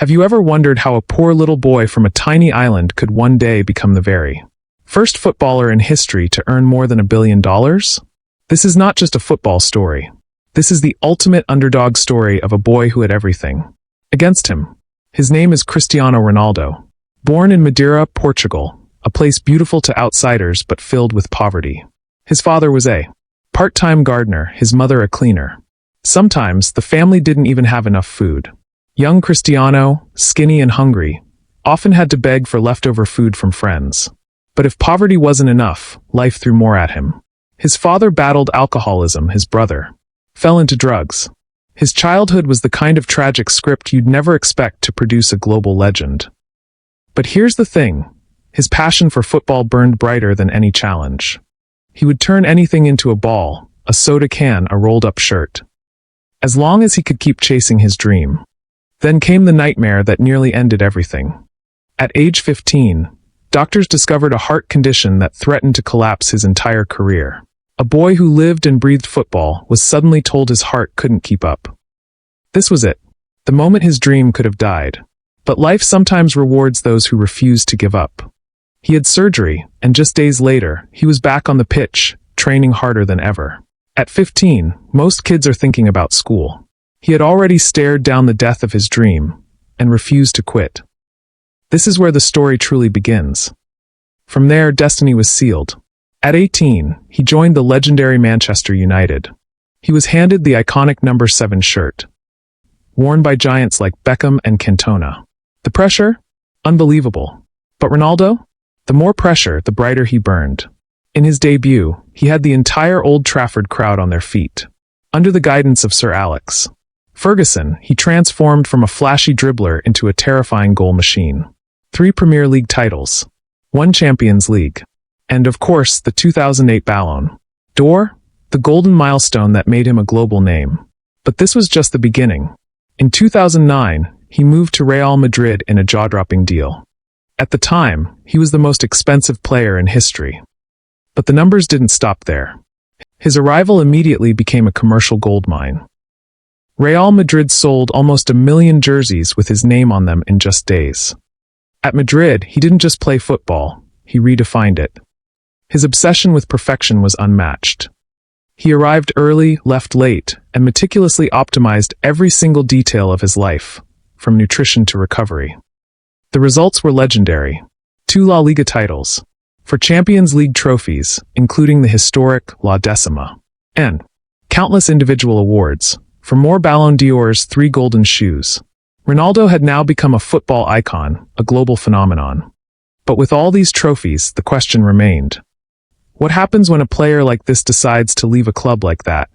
Have you ever wondered how a poor little boy from a tiny island could one day become the very first footballer in history to earn more than $1 billion? This is not just a football story. This is the ultimate underdog story of a boy who had everything against him. His name is Cristiano Ronaldo. Born in Madeira, Portugal, a place beautiful to outsiders but filled with poverty. His father was a part-time gardener, his mother a cleaner. Sometimes the family didn't even have enough food. Young Cristiano, skinny and hungry, often had to beg for leftover food from friends. But if poverty wasn't enough, life threw more at him. His father battled alcoholism, his brother fell into drugs. His childhood was the kind of tragic script you'd never expect to produce a global legend. But here's the thing, his passion for football burned brighter than any challenge. He would turn anything into a ball, a soda can, a rolled-up shirt. As long as he could keep chasing his dream. Then came the nightmare that nearly ended everything. At age 15, doctors discovered a heart condition that threatened to collapse his entire career. A boy who lived and breathed football was suddenly told his heart couldn't keep up. This was it. The moment his dream could have died. But life sometimes rewards those who refuse to give up. He had surgery, and just days later, he was back on the pitch, training harder than ever. At 15, most kids are thinking about school. He had already stared down the death of his dream, and refused to quit. This is where the story truly begins. From there, destiny was sealed. At 18, he joined the legendary Manchester United. He was handed the iconic number 7 shirt, worn by giants like Beckham and Cantona. The pressure? Unbelievable. But Ronaldo? The more pressure, the brighter he burned. In his debut, he had the entire Old Trafford crowd on their feet. Under the guidance of Sir Alex Ferguson, he transformed from a flashy dribbler into a terrifying goal machine. 3 Premier League titles, 1 Champions League, and of course the 2008 Ballon d'Or, the golden milestone that made him a global name. But this was just the beginning. In 2009, he moved to Real Madrid in a jaw-dropping deal. At the time, he was the most expensive player in history. But the numbers didn't stop there. His arrival immediately became a commercial goldmine. Real Madrid sold almost 1 million jerseys with his name on them in just days. At Madrid, he didn't just play football, he redefined it. His obsession with perfection was unmatched. He arrived early, left late, and meticulously optimized every single detail of his life, from nutrition to recovery. The results were legendary. 2 La Liga titles, 4 Champions League trophies, including the historic La Decima, and countless individual awards. For more Ballon d'Ors, 3 golden shoes. Ronaldo had now become a football icon, a global phenomenon. But with all these trophies, the question remained. What happens when a player like this decides to leave a club like that?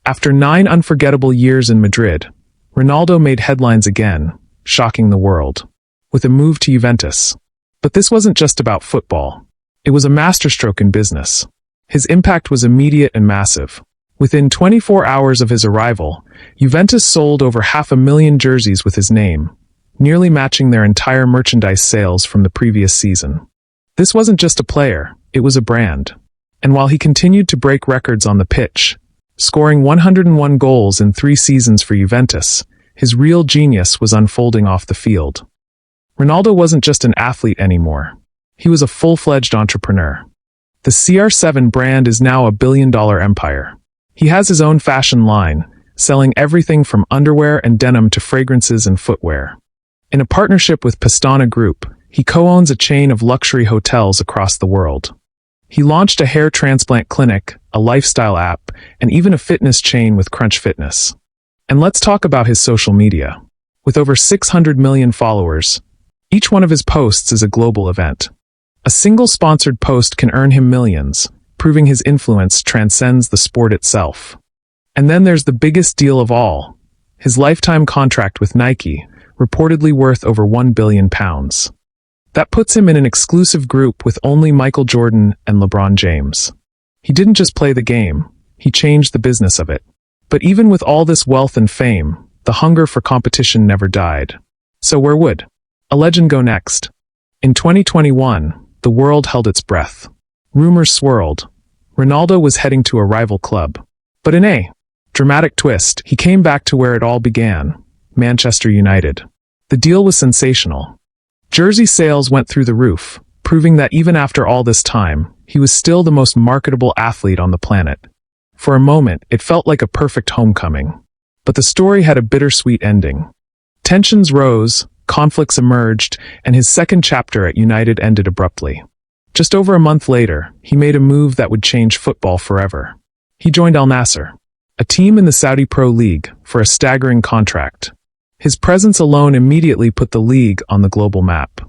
After 9 unforgettable years in Madrid, Ronaldo made headlines again, shocking the world, with a move to Juventus. But this wasn't just about football. It was a masterstroke in business. His impact was immediate and massive. Within 24 hours of his arrival, Juventus sold over 500,000 jerseys with his name, nearly matching their entire merchandise sales from the previous season. This wasn't just a player, it was a brand. And while he continued to break records on the pitch, scoring 101 goals in 3 seasons for Juventus, his real genius was unfolding off the field. Ronaldo wasn't just an athlete anymore. He was a full-fledged entrepreneur. The CR7 brand is now a billion-dollar empire. He has his own fashion line, selling everything from underwear and denim to fragrances and footwear. In a partnership with Pastana Group, he co-owns a chain of luxury hotels across the world. He launched a hair transplant clinic, a lifestyle app, and even a fitness chain with Crunch Fitness. And let's talk about his social media. With over 600 million followers, each one of his posts is a global event. A single sponsored post can earn him millions, proving his influence transcends the sport itself. And then there's the biggest deal of all, his lifetime contract with Nike, reportedly worth over £1 billion. That puts him in an exclusive group with only Michael Jordan and LeBron James. He didn't just play the game, he changed the business of it. But even with all this wealth and fame, the hunger for competition never died. So where would a legend go next? In 2021, the world held its breath. Rumors swirled. Ronaldo was heading to a rival club. But in a dramatic twist, he came back to where it all began, Manchester United. The deal was sensational. Jersey sales went through the roof, proving that even after all this time, he was still the most marketable athlete on the planet. For a moment, it felt like a perfect homecoming. But the story had a bittersweet ending. Tensions rose, conflicts emerged, and his second chapter at United ended abruptly. Just over a month later, he made a move that would change football forever. He joined Al Nassr, a team in the Saudi Pro League, for a staggering contract. His presence alone immediately put the league on the global map,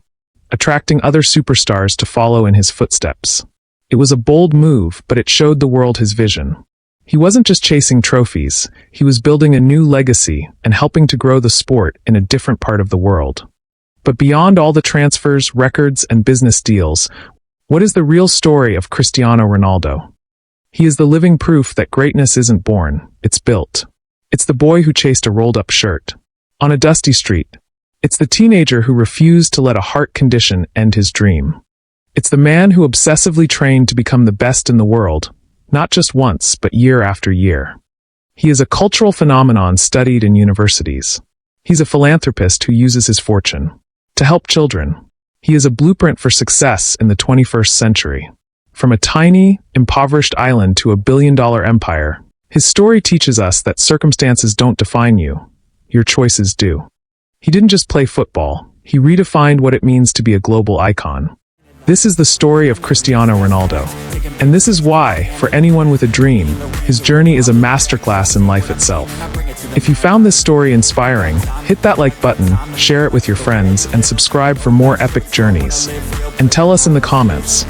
attracting other superstars to follow in his footsteps. It was a bold move, but it showed the world his vision. He wasn't just chasing trophies, he was building a new legacy and helping to grow the sport in a different part of the world. But beyond all the transfers, records, and business deals, what is the real story of Cristiano Ronaldo? He is the living proof that greatness isn't born, it's built. It's the boy who chased a rolled-up shirt on a dusty street. It's the teenager who refused to let a heart condition end his dream. It's the man who obsessively trained to become the best in the world, not just once, but year after year. He is a cultural phenomenon studied in universities. He's a philanthropist who uses his fortune to help children. He is a blueprint for success in the 21st century. From a tiny, impoverished island to a billion-dollar empire, his story teaches us that circumstances don't define you. Your choices do. He didn't just play football, he redefined what it means to be a global icon. This is the story of Cristiano Ronaldo. And this is why, for anyone with a dream, his journey is a masterclass in life itself. If you found this story inspiring, hit that like button, share it with your friends, and subscribe for more epic journeys. And tell us in the comments,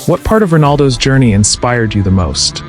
what part of Ronaldo's journey inspired you the most?